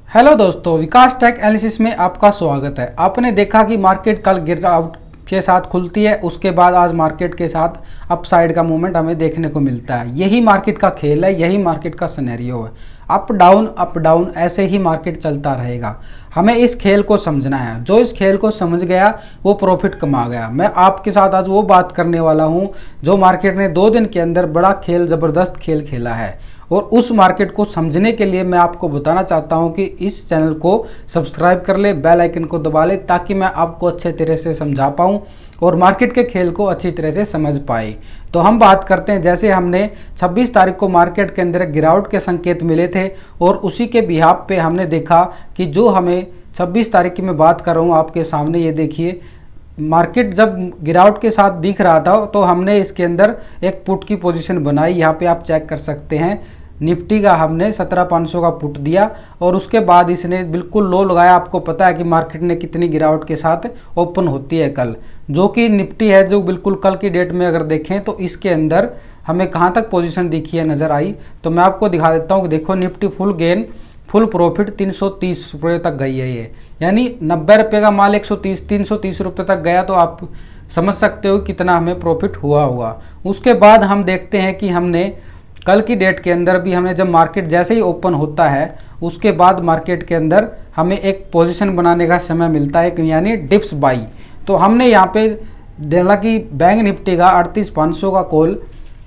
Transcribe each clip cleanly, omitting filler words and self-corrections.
Hello दोस्तों, विकास take analysis में आपका स्वागत है। आपने देखा कि मार्केट कल गिरावट के साथ खुलती है, उसके बाद आज मार्केट के साथ अपसाइड का मूवमेंट हमें देखने को मिलता है। यही मार्केट का खेल है, यही मार्केट का सिनेरियो है। अप डाउन ऐसे ही मार्केट चलता रहेगा। हमें इस खेल को समझना है। जो इस खेल को समझ गया वो प्रॉफिट कमा गया। मैं आपके साथ आज वो बात करने वाला हूँ जो मार्केट ने 2 दिन के अंदर बड़ा खेल, ज़बरदस्त खेल खेला है। और उस मार्केट को समझने के लिए मैं आपको बताना चाहता हूं कि इस चैनल को सब्सक्राइब कर ले, बेल आइकन को दबा ले, ताकि मैं आपको अच्छे तरह से समझा पाऊं और मार्केट के खेल को अच्छी तरह से समझ पाए। तो हम बात करते हैं, जैसे हमने 26 तारीख को मार्केट के अंदर गिरावट के संकेत मिले थे और उसी के बिहाफ पे हमने देखा कि जो हमें 26 तारीख की मैं बात कर रहा हूँ आपके सामने, ये देखिए मार्केट जब गिरावट के साथ दिख रहा था तो हमने इसके अंदर एक पुट की पोजीशन बनाई। यहाँ पे आप चेक कर सकते हैं, निफ्टी का हमने 17,500 का पुट दिया और उसके बाद इसने बिल्कुल लो लगाया। आपको पता है कि मार्केट ने कितनी गिरावट के साथ ओपन होती है कल, जो कि निफ्टी है, जो बिल्कुल कल की डेट में अगर देखें तो इसके अंदर हमें कहाँ तक पोजीशन दिखी है, नज़र आई। तो मैं आपको दिखा देता हूँ कि देखो Nifty full gain, full profit 330 रुपये तक गई है ये, यानी 90 रुपये का माल 330 रुपये तक गया। तो आप समझ सकते हो कितना हमें प्रॉफिट हुआ होगा। उसके बाद हम देखते हैं कि हमने कल की डेट के अंदर भी हमने, जब मार्केट जैसे ही ओपन होता है उसके बाद मार्केट के अंदर हमें एक पोजीशन बनाने का समय मिलता है, यानी डिप्स बाई। तो हमने यहाँ पे देखा कि बैंक निफ्टी का 38,500 का कॉल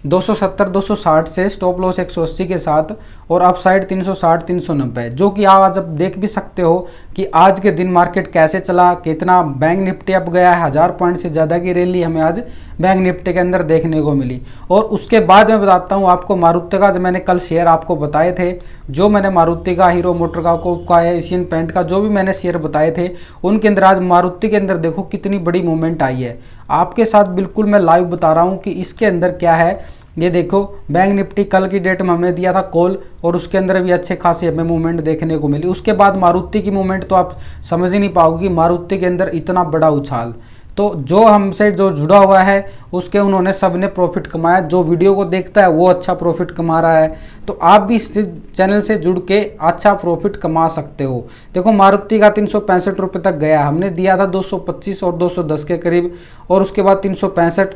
270-260 से स्टॉप लॉस 180 के साथ और अपसाइड 360-390, जो कि आज अब देख भी सकते हो कि आज के दिन मार्केट कैसे चला, कितना बैंक निफ्टी अप गया है। 1000 पॉइंट से ज़्यादा की रैली हमें आज बैंक निफ्टी के अंदर देखने को मिली। और उसके बाद मैं बताता हूँ आपको मारुति का, जो मैंने कल शेयर आपको बताए थे, जो मैंने मारुति का, हीरो मोटर का एशियन पेंट का जो भी मैंने शेयर बताए थे, उनके अंदर आज मारुति के अंदर देखो कितनी बड़ी मूवमेंट आई है। आपके साथ बिल्कुल मैं लाइव बता रहा हूँ कि इसके अंदर क्या है। ये देखो बैंक निफ्टी कल की डेट में हमने दिया था कॉल और उसके अंदर भी अच्छे खासी हमें मूवमेंट देखने को मिली। उसके बाद मारुति की मूवमेंट तो आप समझ ही नहीं पाओगे कि मारुति के अंदर इतना बड़ा उछाल। तो जो हमसे जो जुड़ा हुआ है उसके उन्होंने सबने प्रॉफिट कमाया। जो वीडियो को देखता है वो अच्छा प्रॉफिट कमा रहा है। तो आप भी इस चैनल से जुड़ के अच्छा प्रॉफिट कमा सकते हो। देखो मारुति का 365 रुपये तक गया, हमने दिया था 225 और 210 के करीब, और उसके बाद 365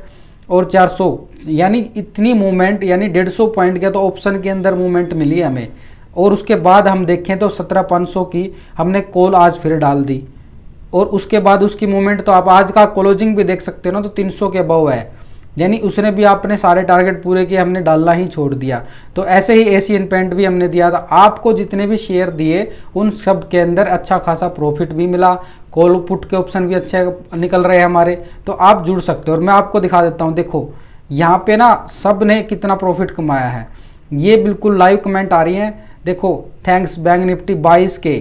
और 400, यानी इतनी मूवमेंट, यानी 150 पॉइंट के तो ऑप्शन के अंदर मूवमेंट मिली हमें। और उसके बाद हम देखें तो 17,500 की हमने कॉल आज फिर डाल दी और उसके बाद उसकी मूवमेंट तो आप आज का क्लोजिंग भी देख सकते हो ना, तो 300 के अबव है, यानी उसने भी अपने सारे टारगेट पूरे किए, हमने डालना ही छोड़ दिया। तो ऐसे ही एशियन पेंट भी हमने दिया था। आपको जितने भी शेयर दिए उन सब के अंदर अच्छा खासा प्रॉफिट भी मिला, कॉल पुट के ऑप्शन भी अच्छे निकल रहे हैं हमारे। तो आप जुड़ सकते हो और मैं आपको दिखा देता हूँ। देखो यहाँ पे ना सब ने कितना प्रॉफिट कमाया है, ये बिल्कुल लाइव कमेंट आ रही हैं। देखो थैंक्स बैंक निफ्टी 22 के,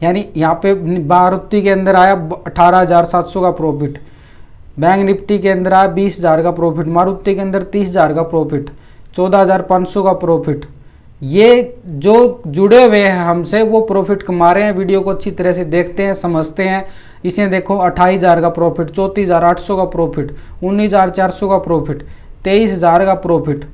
यानी यहाँ पे मारुति के अंदर आया 18,700 का प्रॉफिट, बैंक निफ्टी के अंदर आया 20,000 का प्रॉफिट, मारुति के अंदर 30,000 का प्रॉफिट, 14,500 का प्रॉफिट। ये जो जुड़े हुए हैं हमसे वो प्रॉफिट कमा रहे हैं, वीडियो को अच्छी तरह से देखते हैं, समझते हैं। इसने देखो 28,000 का प्रॉफिट, 34,800 का प्रॉफिट, 19,400 का प्रॉफिट, 23,000 का प्रॉफिट,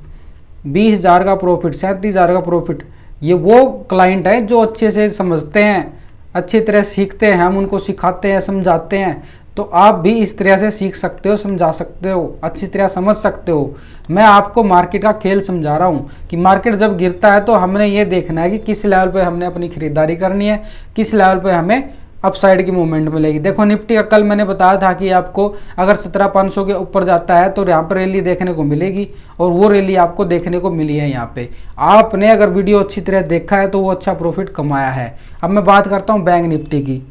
20,000 का प्रॉफिट, 37,000 का प्रॉफिट। ये वो क्लाइंट हैं जो अच्छे से समझते हैं, अच्छी तरह सीखते हैं, हम उनको सिखाते हैं, समझाते हैं। तो आप भी इस तरह से सीख सकते हो, समझा सकते हो, अच्छी तरह समझ सकते हो। मैं आपको मार्केट का खेल समझा रहा हूँ कि मार्केट जब गिरता है तो हमने ये देखना है कि किस लेवल पे हमने अपनी खरीदारी करनी है, किस लेवल पे हमें अपसाइड की मूवमेंट मिलेगी। देखो निफ्टी का कल मैंने बताया था कि आपको अगर 17,500 के ऊपर जाता है तो यहाँ पर रैली देखने को मिलेगी, और वो रैली आपको देखने को मिली है। यहाँ पे आपने अगर वीडियो अच्छी तरह देखा है तो वो अच्छा प्रॉफिट कमाया है। अब मैं बात करता हूँ बैंक निफ्टी की।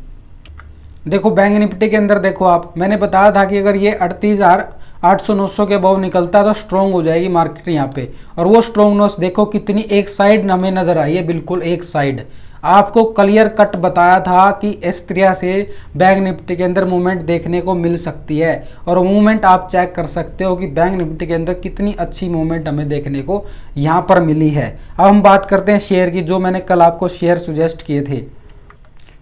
देखो बैंक निफ्टी के अंदर देखो आप, मैंने बताया था कि अगर ये 38,800-900 के अबव निकलता है तो स्ट्रॉन्ग हो जाएगी मार्केट यहाँ पे। और वो स्ट्रॉन्गनेस देखो कितनी एक साइड हमें नजर आई है, बिल्कुल एक साइड। आपको क्लियर कट बताया था कि इस तरह से बैंक निफ्टी के अंदर मूवमेंट देखने को मिल सकती है, और मूवमेंट आप चेक कर सकते हो कि बैंक निफ्टी के अंदर कितनी अच्छी मूवमेंट हमें देखने को यहाँ पर मिली है। अब हम बात करते हैं शेयर की, जो मैंने कल आपको शेयर सुजेस्ट किए थे।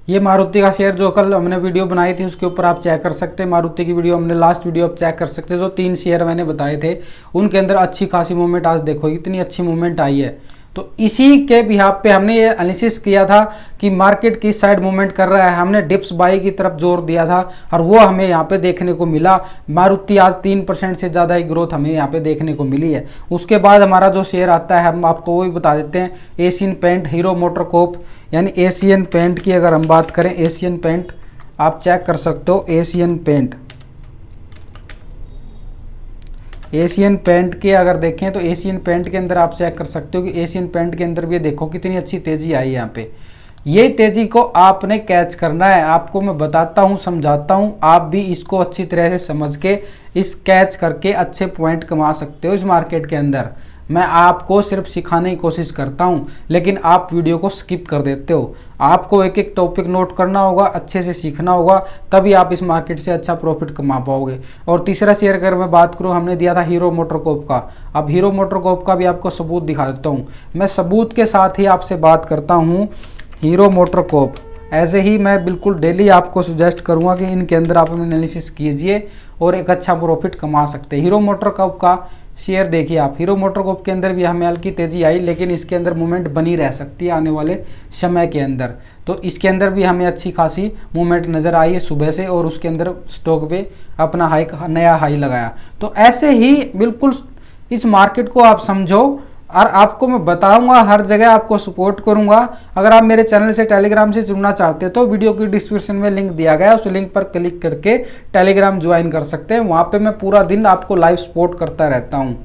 ये मारुति का शेयर जो कल हमने वीडियो बनाई थी उसके ऊपर आप चेक कर सकते हैं। मारुति की वीडियो हमने लास्ट वीडियो आप चेक कर सकते हैं। जो 3 शेयर मैंने बताए थे उनके अंदर अच्छी खासी मूवमेंट आज देखो, इतनी अच्छी मूवमेंट आई है। तो इसी के बिहाफ पे हमने ये एनालिसिस किया था कि मार्केट किस साइड मूवमेंट कर रहा है। हमने डिप्स बाई की तरफ जोर दिया था और वो हमें यहाँ पे देखने को मिला। मारुति आज 3% से ज़्यादा ही ग्रोथ हमें यहाँ पे देखने को मिली है। उसके बाद हमारा जो शेयर आता है हम आपको वो भी बता देते हैं, एशियन पेंट, हीरो मोटरकॉर्प यानी एशियन पेंट की अगर हम बात करें, एशियन पेंट आप चेक कर सकते हो। एशियन पेंट के अगर देखें तो एशियन पेंट के अंदर आप चेक कर सकते हो कि एशियन पेंट के अंदर भी देखो कितनी अच्छी तेज़ी आई यहाँ पे। ये तेज़ी को आपने कैच करना है। आपको मैं बताता हूँ, समझाता हूँ, आप भी इसको अच्छी तरह से समझ के इस कैच करके अच्छे पॉइंट कमा सकते हो इस मार्केट के अंदर। मैं आपको सिर्फ सिखाने की कोशिश करता हूं, लेकिन आप वीडियो को स्किप कर देते हो। आपको एक एक टॉपिक नोट करना होगा, अच्छे से सीखना होगा, तभी आप इस मार्केट से अच्छा प्रॉफिट कमा पाओगे। और तीसरा शेयर अगर मैं बात करूं, हमने दिया था हीरो मोटरकॉर्प का। अब हीरो मोटरकॉर्प का भी आपको सबूत दिखा देता हूँ। मैं सबूत के साथ ही आपसे बात करता हूँ। हीरो मोटरकॉर्प ऐसे ही मैं बिल्कुल डेली आपको सुजेस्ट करूँगा कि इनके अंदर आप एनालिसिस कीजिए और एक अच्छा प्रॉफिट कमा सकते हैं। हीरो मोटरकॉर्प का शेयर देखिए आप। हीरो मोटरकॉर्प के अंदर भी हमें हल्की तेज़ी आई, लेकिन इसके अंदर मूवमेंट बनी रह सकती है आने वाले समय के अंदर। तो इसके अंदर भी हमें अच्छी खासी मूवमेंट नज़र आई है सुबह से, और उसके अंदर स्टॉक पे अपना नया हाई लगाया। तो ऐसे ही बिल्कुल इस मार्केट को आप समझो, और आपको मैं बताऊंगा, हर जगह आपको सपोर्ट करूंगा। अगर आप मेरे चैनल से टेलीग्राम से जुड़ना चाहते हैं तो वीडियो की डिस्क्रिप्शन में लिंक दिया गया है, उस लिंक पर क्लिक करके टेलीग्राम ज्वाइन कर सकते हैं। वहाँ पे मैं पूरा दिन आपको लाइव सपोर्ट करता रहता हूँ,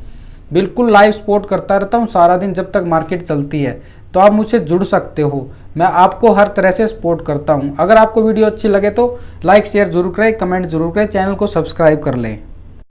बिल्कुल लाइव सपोर्ट करता रहता हूँ सारा दिन जब तक मार्केट चलती है। तो आप मुझसे जुड़ सकते हो, मैं आपको हर तरह से सपोर्ट करता हूँ। अगर आपको वीडियो अच्छी लगे तो लाइक शेयर जरूर करें, कमेंट जरूर करें, चैनल को सब्सक्राइब कर लें।